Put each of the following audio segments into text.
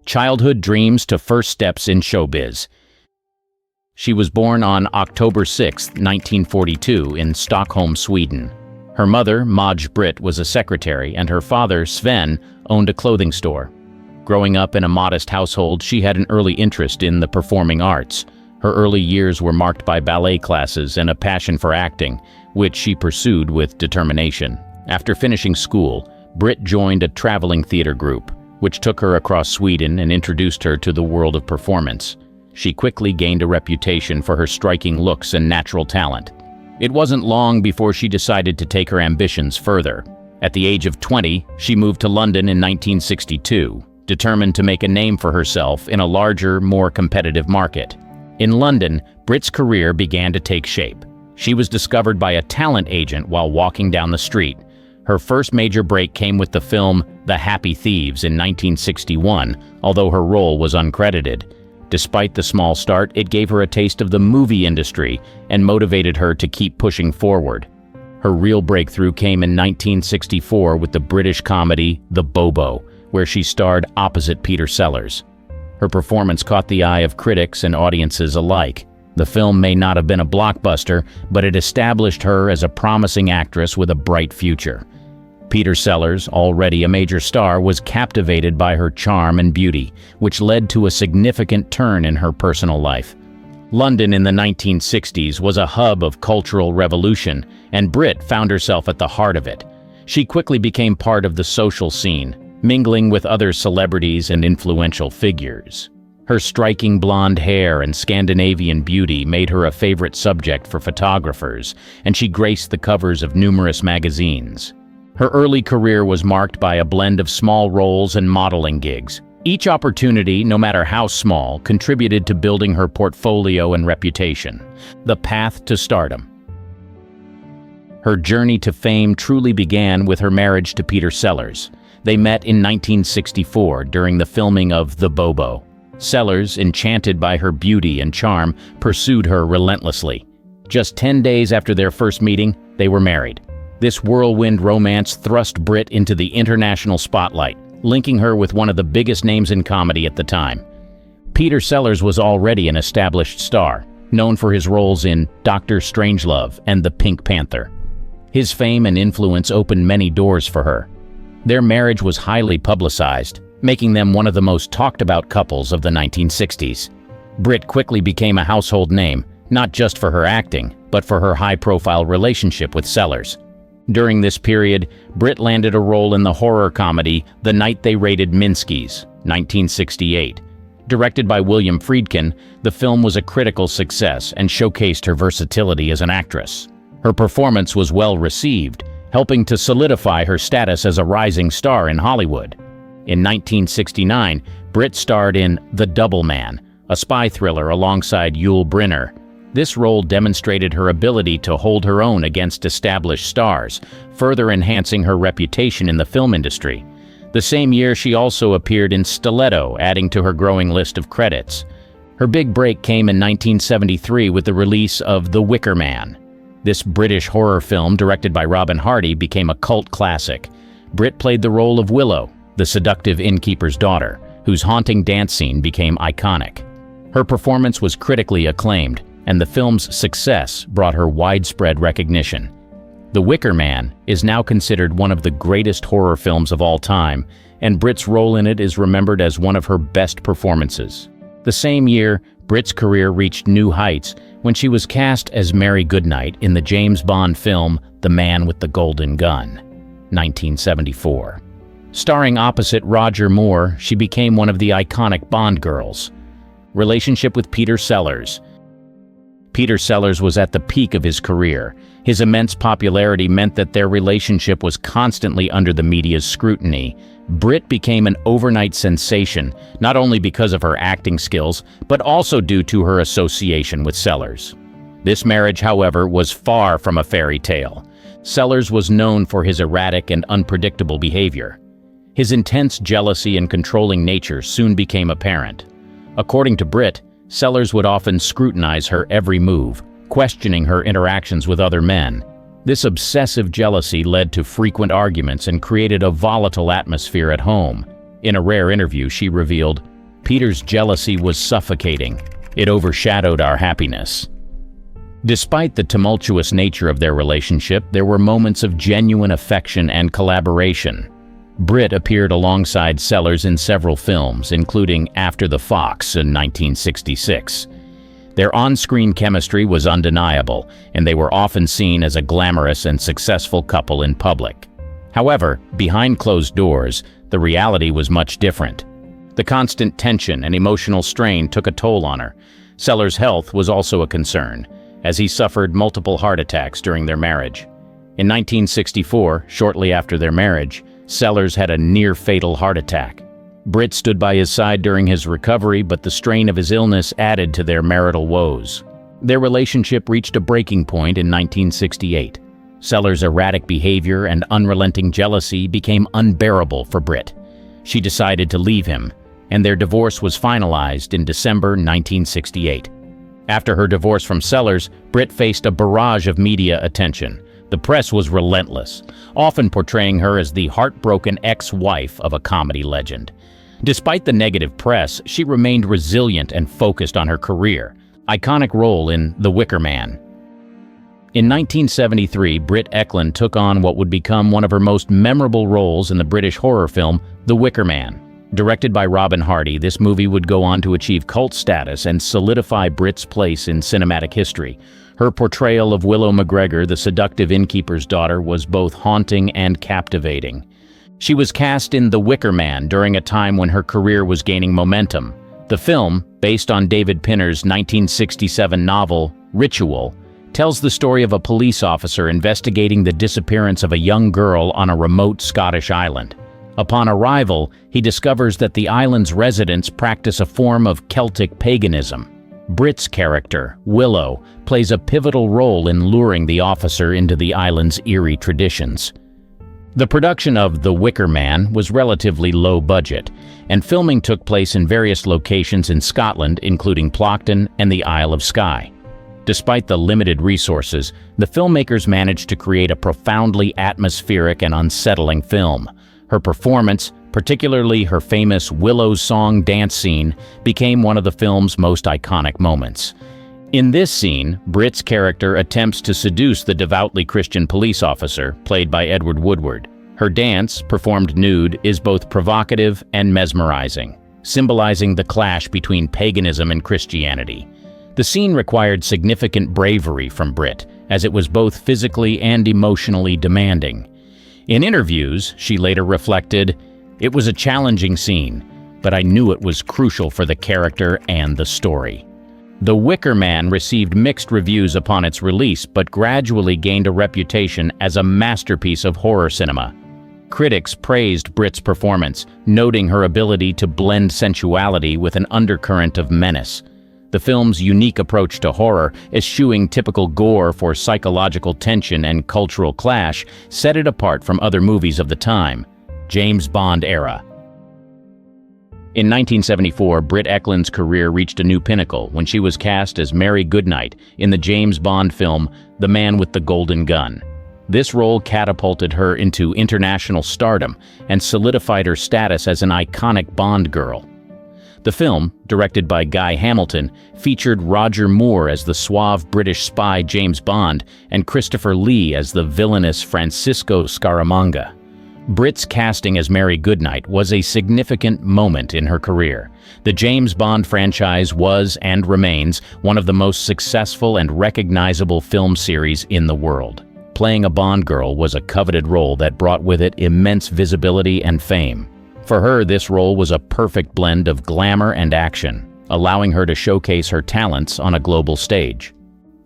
childhood dreams to first steps in showbiz. She was born on October 6, 1942, in Stockholm, Sweden. Her mother, Maj Britt, was a secretary, and her father, Sven, owned a clothing store. Growing up in a modest household, she had an early interest in the performing arts. Her early years were marked by ballet classes and a passion for acting, which she pursued with determination. After finishing school, Britt joined a traveling theater group, which took her across Sweden and introduced her to the world of performance. She quickly gained a reputation for her striking looks and natural talent. It wasn't long before she decided to take her ambitions further. At the age of 20, she moved to London in 1962, determined to make a name for herself in a larger, more competitive market. In London, Britt's career began to take shape. She was discovered by a talent agent while walking down the street. Her first major break came with the film The Happy Thieves in 1961, although her role was uncredited. Despite the small start, it gave her a taste of the movie industry and motivated her to keep pushing forward. Her real breakthrough came in 1964 with the British comedy The Bobo, where she starred opposite Peter Sellers. Her performance caught the eye of critics and audiences alike. The film may not have been a blockbuster, but it established her as a promising actress with a bright future. Peter Sellers, already a major star, was captivated by her charm and beauty, which led to a significant turn in her personal life. London in the 1960s was a hub of cultural revolution, and Britt found herself at the heart of it. She quickly became part of the social scene, mingling with other celebrities and influential figures. Her striking blonde hair and Scandinavian beauty made her a favorite subject for photographers, and she graced the covers of numerous magazines. Her early career was marked by a blend of small roles and modeling gigs. Each opportunity, no matter how small, contributed to building her portfolio and reputation. The path to stardom. Her journey to fame truly began with her marriage to Peter Sellers. They met in 1964 during the filming of The Bobo. Sellers, enchanted by her beauty and charm, pursued her relentlessly. Just 10 days after their first meeting, they were married. This whirlwind romance thrust Britt into the international spotlight, linking her with one of the biggest names in comedy at the time. Peter Sellers was already an established star, known for his roles in Dr. Strangelove and The Pink Panther. His fame and influence opened many doors for her. Their marriage was highly publicized, making them one of the most talked-about couples of the 1960s. Britt quickly became a household name, not just for her acting, but for her high-profile relationship with Sellers. During this period, Britt landed a role in the horror comedy The Night They Raided Minsky's, 1968. Directed by William Friedkin, the film was a critical success and showcased her versatility as an actress. Her performance was well received, helping to solidify her status as a rising star in Hollywood. In 1969, Britt starred in The Double Man, a spy thriller alongside Yul Brynner. This role demonstrated her ability to hold her own against established stars, further enhancing her reputation in the film industry. The same year, she also appeared in Stiletto, adding to her growing list of credits. Her big break came in 1973 with the release of The Wicker Man. This British horror film, directed by Robin Hardy, became a cult classic. Britt played the role of Willow, the seductive innkeeper's daughter, whose haunting dance scene became iconic. Her performance was critically acclaimed, and the film's success brought her widespread recognition. The Wicker Man is now considered one of the greatest horror films of all time, and Britt's role in it is remembered as one of her best performances. The same year, Britt's career reached new heights when she was cast as Mary Goodnight in the James Bond film The Man with the Golden Gun, 1974. Starring opposite Roger Moore, she became one of the iconic Bond girls. Relationship with Peter Sellers. Peter Sellers was at the peak of his career. His immense popularity meant that their relationship was constantly under the media's scrutiny. Britt became an overnight sensation, not only because of her acting skills, but also due to her association with Sellers. This marriage, however, was far from a fairy tale. Sellers was known for his erratic and unpredictable behavior. His intense jealousy and controlling nature soon became apparent. According to Britt, Sellers would often scrutinize her every move, questioning her interactions with other men. This obsessive jealousy led to frequent arguments and created a volatile atmosphere at home. In a rare interview, she revealed, Peter's jealousy was suffocating. It overshadowed our happiness. Despite the tumultuous nature of their relationship, there were moments of genuine affection and collaboration. Britt appeared alongside Sellers in several films, including After the Fox in 1966. Their on-screen chemistry was undeniable, and they were often seen as a glamorous and successful couple in public. However, behind closed doors, the reality was much different. The constant tension and emotional strain took a toll on her. Sellers' health was also a concern, as he suffered multiple heart attacks during their marriage. In 1964, shortly after their marriage, Sellers had a near-fatal heart attack. Britt stood by his side during his recovery, but the strain of his illness added to their marital woes. Their relationship reached a breaking point in 1968. Sellers' erratic behavior and unrelenting jealousy became unbearable for Britt. She decided to leave him, and their divorce was finalized in December 1968. After her divorce from Sellers, Britt faced a barrage of media attention. The press was relentless, often portraying her as the heartbroken ex-wife of a comedy legend. Despite the negative press, she remained resilient and focused on her career. Iconic role in The Wicker Man. In 1973, Britt Ekland took on what would become one of her most memorable roles in the British horror film, The Wicker Man. Directed by Robin Hardy, this movie would go on to achieve cult status and solidify Britt's place in cinematic history. Her portrayal of Willow McGregor, the seductive innkeeper's daughter, was both haunting and captivating. She was cast in The Wicker Man during a time when her career was gaining momentum. The film, based on David Pinner's 1967 novel, Ritual, tells the story of a police officer investigating the disappearance of a young girl on a remote Scottish island. Upon arrival, he discovers that the island's residents practice a form of Celtic paganism. Britt's character, Willow, plays a pivotal role in luring the officer into the island's eerie traditions. The production of The Wicker Man was relatively low budget, and filming took place in various locations in Scotland, including Plockton and the Isle of Skye. Despite the limited resources, the filmmakers managed to create a profoundly atmospheric and unsettling film. Her performance, particularly her famous Willow's Song dance scene, became one of the film's most iconic moments. In this scene, Britt's character attempts to seduce the devoutly Christian police officer, played by Edward Woodward. Her dance, performed nude, is both provocative and mesmerizing, symbolizing the clash between paganism and Christianity. The scene required significant bravery from Britt, as it was both physically and emotionally demanding. In interviews, she later reflected, "It was a challenging scene, but I knew it was crucial for the character and the story." The Wicker Man received mixed reviews upon its release, but gradually gained a reputation as a masterpiece of horror cinema. Critics praised Britt's performance, noting her ability to blend sensuality with an undercurrent of menace. The film's unique approach to horror, eschewing typical gore for psychological tension and cultural clash, set it apart from other movies of the time. James Bond era. In 1974, Britt Ekland's career reached a new pinnacle when she was cast as Mary Goodnight in the James Bond film The Man with the Golden Gun. This role catapulted her into international stardom and solidified her status as an iconic Bond girl. The film, directed by Guy Hamilton, featured Roger Moore as the suave British spy James Bond and Christopher Lee as the villainous Francisco Scaramanga. Britt's casting as Mary Goodnight was a significant moment in her career. The James Bond franchise was and remains one of the most successful and recognizable film series in the world. Playing a Bond girl was a coveted role that brought with it immense visibility and fame. For her, this role was a perfect blend of glamour and action, allowing her to showcase her talents on a global stage.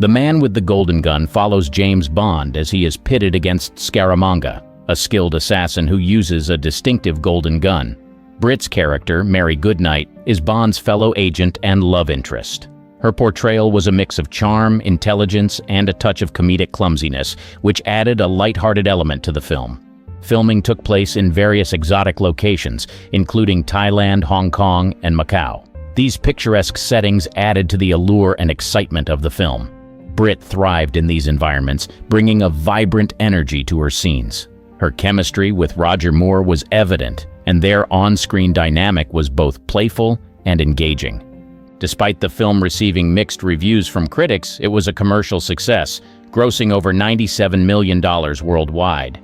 The Man with the Golden Gun follows James Bond as he is pitted against Scaramanga, a skilled assassin who uses a distinctive golden gun. Britt's character, Mary Goodnight, is Bond's fellow agent and love interest. Her portrayal was a mix of charm, intelligence, and a touch of comedic clumsiness, which added a lighthearted element to the film. Filming took place in various exotic locations, including Thailand, Hong Kong, and Macau. These picturesque settings added to the allure and excitement of the film. Britt thrived in these environments, bringing a vibrant energy to her scenes. Her chemistry with Roger Moore was evident, and their on-screen dynamic was both playful and engaging. Despite the film receiving mixed reviews from critics, it was a commercial success, grossing over $97 million worldwide.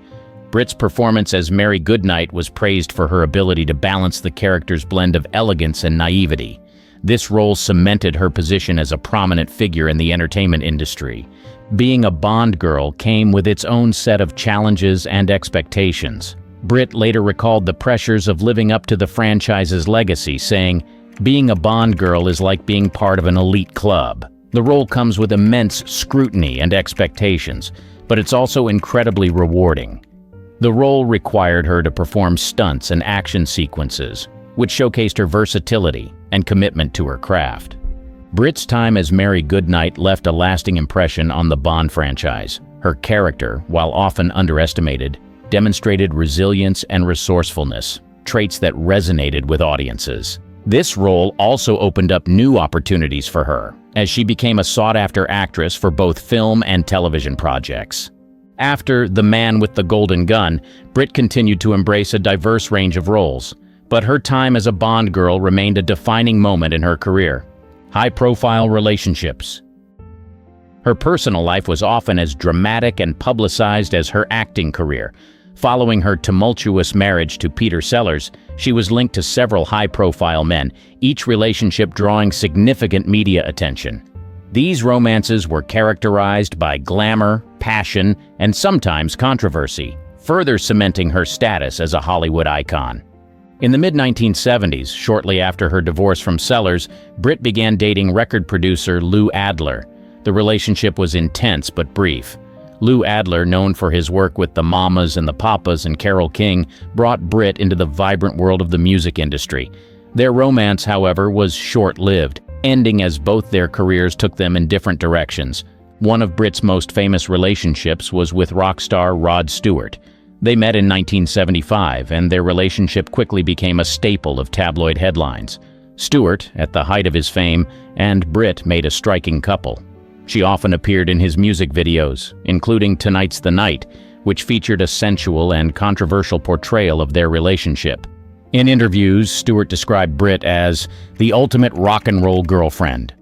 Britt's performance as Mary Goodnight was praised for her ability to balance the character's blend of elegance and naivety. This role cemented her position as a prominent figure in the entertainment industry. Being a Bond girl came with its own set of challenges and expectations. Britt later recalled the pressures of living up to the franchise's legacy, saying, "Being a Bond girl is like being part of an elite club. The role comes with immense scrutiny and expectations, but it's also incredibly rewarding." The role required her to perform stunts and action sequences, which showcased her versatility and commitment to her craft. Britt's time as Mary Goodnight left a lasting impression on the Bond franchise. Her character, while often underestimated, demonstrated resilience and resourcefulness, traits that resonated with audiences. This role also opened up new opportunities for her, as she became a sought-after actress for both film and television projects. After The Man with the Golden Gun, Britt continued to embrace a diverse range of roles, but her time as a Bond girl remained a defining moment in her career. High-profile relationships. Her personal life was often as dramatic and publicized as her acting career. Following her tumultuous marriage to Peter Sellers, she was linked to several high-profile men, each relationship drawing significant media attention. These romances were characterized by glamour, passion, and sometimes controversy, further cementing her status as a Hollywood icon. In the mid-1970s, shortly after her divorce from Sellers, Britt began dating record producer Lou Adler. The relationship was intense but brief. Lou Adler, known for his work with the Mamas and the Papas and Carole King, brought Britt into the vibrant world of the music industry. Their romance, however, was short-lived, ending as both their careers took them in different directions. One of Britt's most famous relationships was with rock star Rod Stewart. They met in 1975, and their relationship quickly became a staple of tabloid headlines. Stewart, at the height of his fame, and Britt made a striking couple. She often appeared in his music videos, including Tonight's the Night, which featured a sensual and controversial portrayal of their relationship. In interviews, Stewart described Britt as the ultimate rock and roll girlfriend.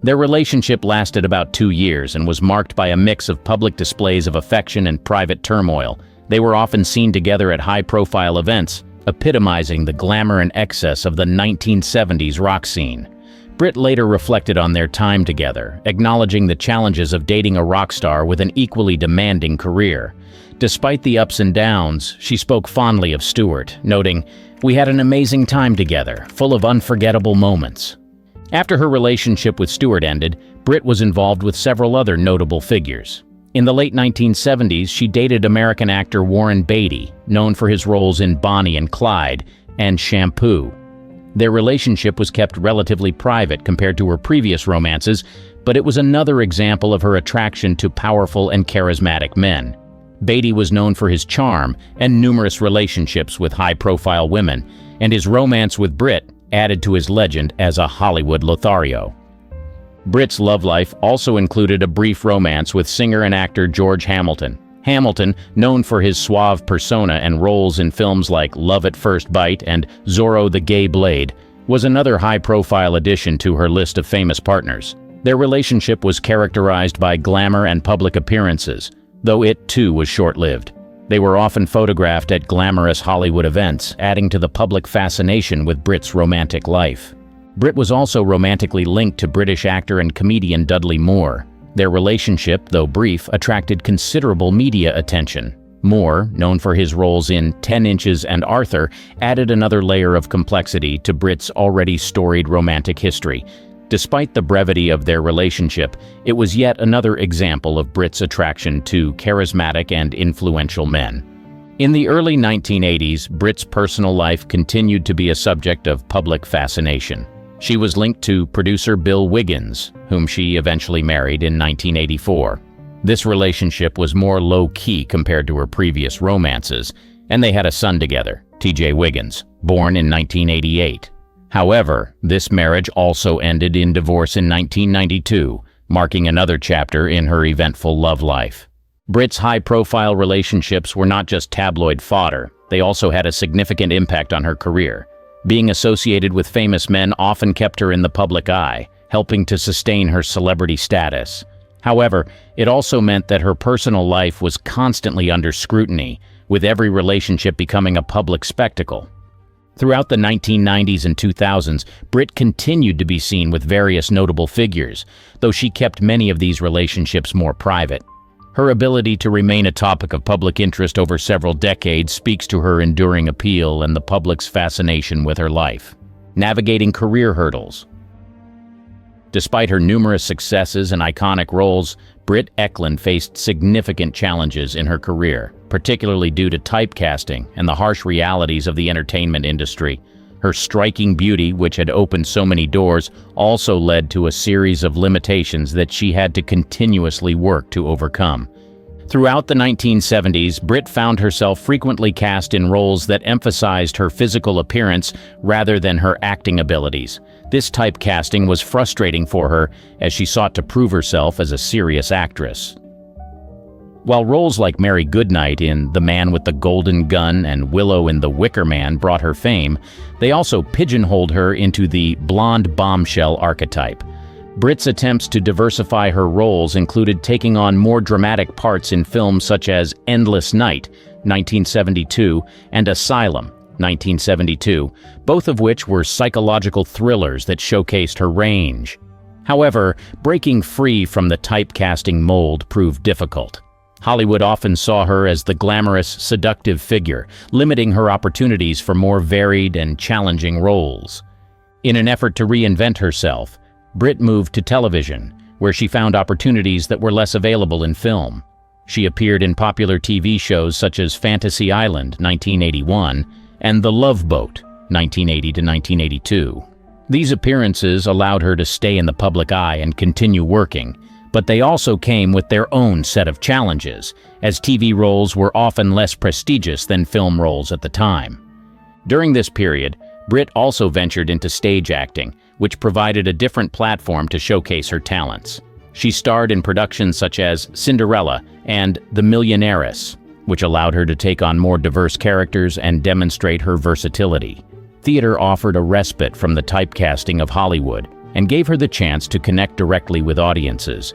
Their relationship lasted about 2 years and was marked by a mix of public displays of affection and private turmoil. They were often seen together at high-profile events, epitomizing the glamour and excess of the 1970s rock scene. Britt later reflected on their time together, acknowledging the challenges of dating a rock star with an equally demanding career. Despite the ups and downs, she spoke fondly of Stewart, noting, "We had an amazing time together, full of unforgettable moments." After her relationship with Stewart ended, Britt was involved with several other notable figures. In the late 1970s, she dated American actor Warren Beatty, known for his roles in Bonnie and Clyde and Shampoo. Their relationship was kept relatively private compared to her previous romances, but it was another example of her attraction to powerful and charismatic men. Beatty was known for his charm and numerous relationships with high-profile women, and his romance with Britt added to his legend as a Hollywood Lothario. Britt's love life also included a brief romance with singer and actor George Hamilton. Hamilton, known for his suave persona and roles in films like Love at First Bite and Zorro the Gay Blade, was another high-profile addition to her list of famous partners. Their relationship was characterized by glamour and public appearances, though it too was short-lived. They were often photographed at glamorous Hollywood events, adding to the public fascination with Britt's romantic life. Britt was also romantically linked to British actor and comedian Dudley Moore. Their relationship, though brief, attracted considerable media attention. Moore, known for his roles in 10 Inches and Arthur, added another layer of complexity to Britt's already storied romantic history. Despite the brevity of their relationship, it was yet another example of Britt's attraction to charismatic and influential men. In the early 1980s, Britt's personal life continued to be a subject of public fascination. She was linked to producer Bill Wiggins, whom she eventually married in 1984. This relationship was more low-key compared to her previous romances, and they had a son together, T.J. Wiggins, born in 1988. However, this marriage also ended in divorce in 1992, marking another chapter in her eventful love life. Britt's high-profile relationships were not just tabloid fodder, they also had a significant impact on her career. Being associated with famous men often kept her in the public eye, helping to sustain her celebrity status. However, it also meant that her personal life was constantly under scrutiny, with every relationship becoming a public spectacle. Throughout the 1990s and 2000s, Britt continued to be seen with various notable figures, though she kept many of these relationships more private. Her ability to remain a topic of public interest over several decades speaks to her enduring appeal and the public's fascination with her life. Navigating career hurdles. Despite her numerous successes and iconic roles, Britt Ekland faced significant challenges in her career, particularly due to typecasting and the harsh realities of the entertainment industry. Her striking beauty, which had opened so many doors, also led to a series of limitations that she had to continuously work to overcome. Throughout the 1970s, Britt found herself frequently cast in roles that emphasized her physical appearance rather than her acting abilities. This typecasting was frustrating for her as she sought to prove herself as a serious actress. While roles like Mary Goodnight in The Man with the Golden Gun and Willow in The Wicker Man brought her fame, they also pigeonholed her into the blonde bombshell archetype. Britt's attempts to diversify her roles included taking on more dramatic parts in films such as Endless Night, 1972, and Asylum, 1972, both of which were psychological thrillers that showcased her range. However, breaking free from the typecasting mold proved difficult. Hollywood often saw her as the glamorous, seductive figure, limiting her opportunities for more varied and challenging roles. In an effort to reinvent herself, Britt moved to television, where she found opportunities that were less available in film. She appeared in popular TV shows such as Fantasy Island, 1981, and The Love Boat, 1980 to 1982. These appearances allowed her to stay in the public eye and continue working, but they also came with their own set of challenges, as TV roles were often less prestigious than film roles at the time. During this period, Britt also ventured into stage acting, which provided a different platform to showcase her talents. She starred in productions such as Cinderella and The Millionaires, which allowed her to take on more diverse characters and demonstrate her versatility. Theater offered a respite from the typecasting of Hollywood and gave her the chance to connect directly with audiences.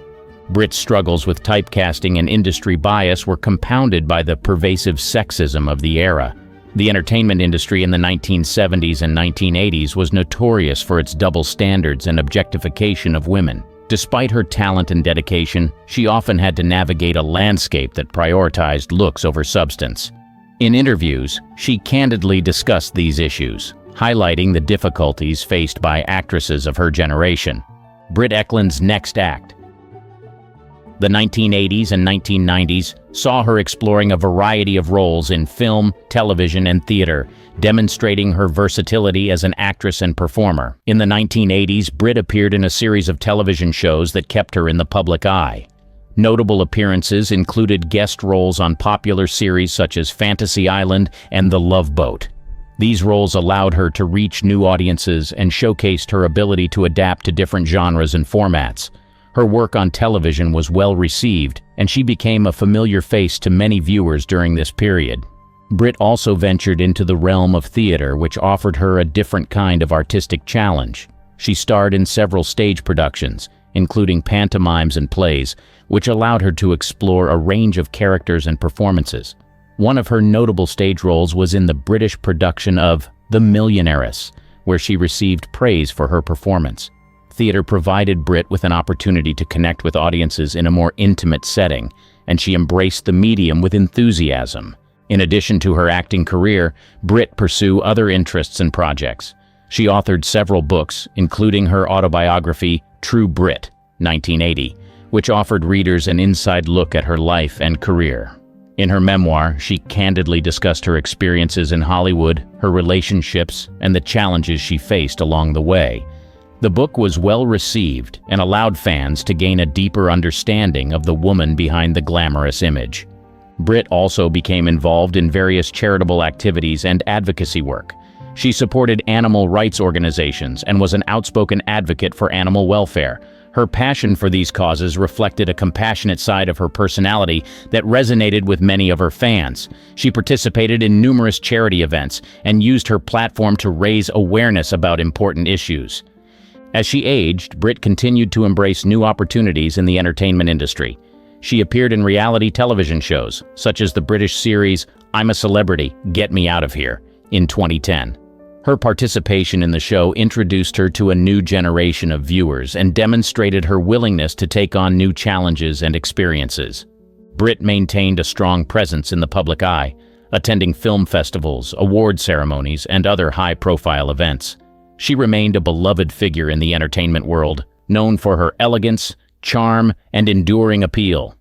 Britt's struggles with typecasting and industry bias were compounded by the pervasive sexism of the era. The entertainment industry in the 1970s and 1980s was notorious for its double standards and objectification of women. Despite her talent and dedication, she often had to navigate a landscape that prioritized looks over substance. In interviews, she candidly discussed these issues, highlighting the difficulties faced by actresses of her generation. Britt Ekland's next act. The 1980s and 1990s saw her exploring a variety of roles in film, television, and theater, demonstrating her versatility as an actress and performer. In the 1980s, Britt appeared in a series of television shows that kept her in the public eye. Notable appearances included guest roles on popular series such as Fantasy Island and The Love Boat. These roles allowed her to reach new audiences and showcased her ability to adapt to different genres and formats. Her work on television was well received, and she became a familiar face to many viewers during this period. Britt also ventured into the realm of theater, which offered her a different kind of artistic challenge. She starred in several stage productions, including pantomimes and plays, which allowed her to explore a range of characters and performances. One of her notable stage roles was in the British production of The Millionaires, where she received praise for her performance. Theater provided Britt with an opportunity to connect with audiences in a more intimate setting, and she embraced the medium with enthusiasm. In addition to her acting career, Britt pursued other interests and projects. She authored several books, including her autobiography, True Britt, 1980, which offered readers an inside look at her life and career. In her memoir, she candidly discussed her experiences in Hollywood, her relationships, and the challenges she faced along the way. The book was well received and allowed fans to gain a deeper understanding of the woman behind the glamorous image. Britt also became involved in various charitable activities and advocacy work. She supported animal rights organizations and was an outspoken advocate for animal welfare. Her passion for these causes reflected a compassionate side of her personality that resonated with many of her fans. She participated in numerous charity events and used her platform to raise awareness about important issues. As she aged, Britt continued to embrace new opportunities in the entertainment industry. She appeared in reality television shows, such as the British series I'm a Celebrity, Get Me Out of Here, in 2010. Her participation in the show introduced her to a new generation of viewers and demonstrated her willingness to take on new challenges and experiences. Britt maintained a strong presence in the public eye, attending film festivals, award ceremonies, and other high-profile events. She remained a beloved figure in the entertainment world, known for her elegance, charm, and enduring appeal.